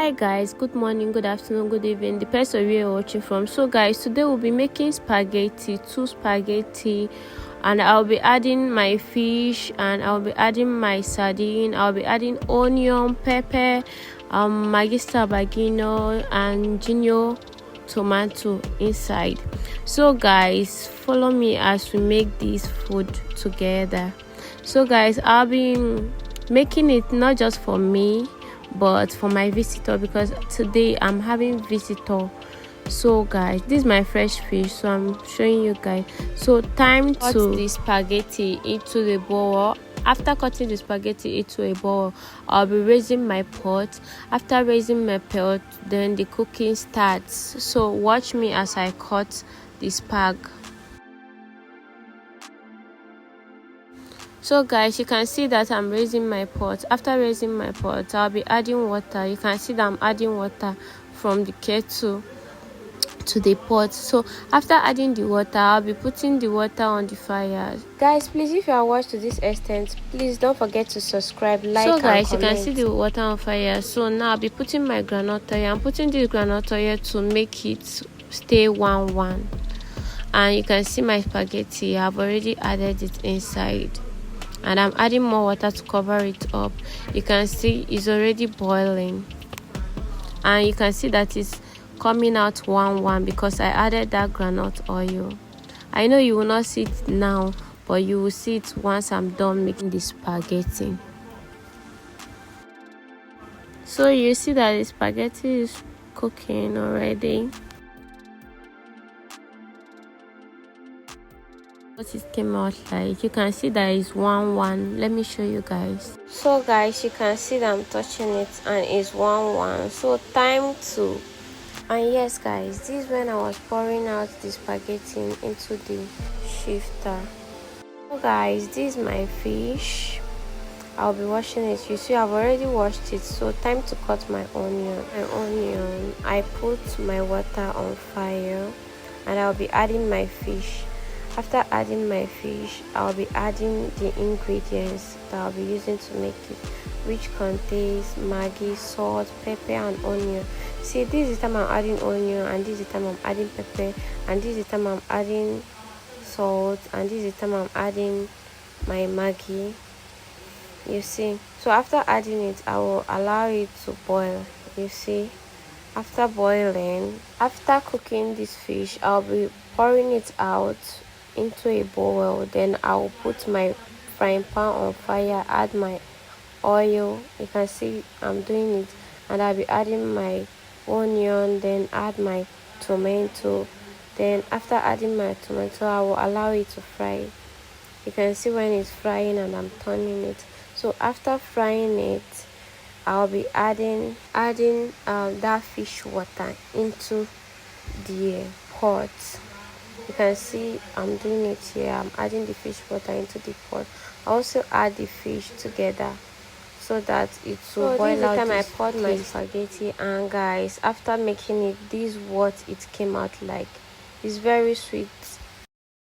Hi guys, good morning, good afternoon, good evening, depends on where you're watching from. So guys, today we'll be making spaghetti, two spaghetti, and I'll be adding my fish, and I'll be adding my sardine, I'll be adding onion, pepper, Maggi Star Bagino, and Gino tomato inside. So guys, follow me as we make this food together. So guys, I'll be making it not just for me but for my visitor, because today I'm having visitor. So guys, this is my fresh fish, so I'm showing you guys. So time to cut the spaghetti into the bowl. After cutting the spaghetti into a bowl, I'll be raising my pot. After raising my pot, then the cooking starts. So watch me as I cut the spag. So guys, you can see that I'm raising my pot. After raising my pot, I'll be adding water. You can see that I'm adding water from the kettle to the pot. So after adding the water, I'll be putting the water on the fire. Guys, please, if you are watched to this extent, please don't forget to subscribe, like, so guys, and comment. You can see the water on fire. So now I'll be putting my groundnut oil. I'm putting this groundnut oil to make it stay 1-1. And you can see my spaghetti. I've already added it inside, and I'm adding more water to cover it up. You can see it's already boiling, and you can see that it's coming out 1-1 because I added that groundnut oil. I know you will not see it now, but you will see it once I'm done making the spaghetti. So you see that the spaghetti is cooking already. What it came out like, you can see that it's 1-1. Let me show you guys. So guys, you can see that I'm touching it and it's 1-1. So time to, and yes guys, this is when I was pouring out the spaghetti into the shifter. So guys, this is my fish. I'll be washing it. You see, I've already washed it. So time to cut my onion. I put my water on fire, and I'll be adding my fish. After adding my fish, I'll be adding the ingredients that I'll be using to make it, which contains Maggi, salt, pepper, and onion. See, this is the time I'm adding onion, and this is the time I'm adding pepper, and this is the time I'm adding salt, and this is the time I'm adding my Maggi. You see, so after adding it, I will allow it to boil. You see, after boiling, after cooking this fish, I'll be pouring it out into a bowl. Then I'll put my frying pan on fire, add my oil. You can see I'm doing it, and I'll be adding my onion, then add my tomato. Then after adding my tomato, I will allow it to fry. You can see when it's frying and I'm turning it. So after frying it, I'll be adding that fish water into the pot. You can see I'm doing it here. I'm adding the fish water into the pot. I also add the fish together so that it will boil out. This time I poured my spaghetti, and guys, after making it, this is what it came out like. It's very sweet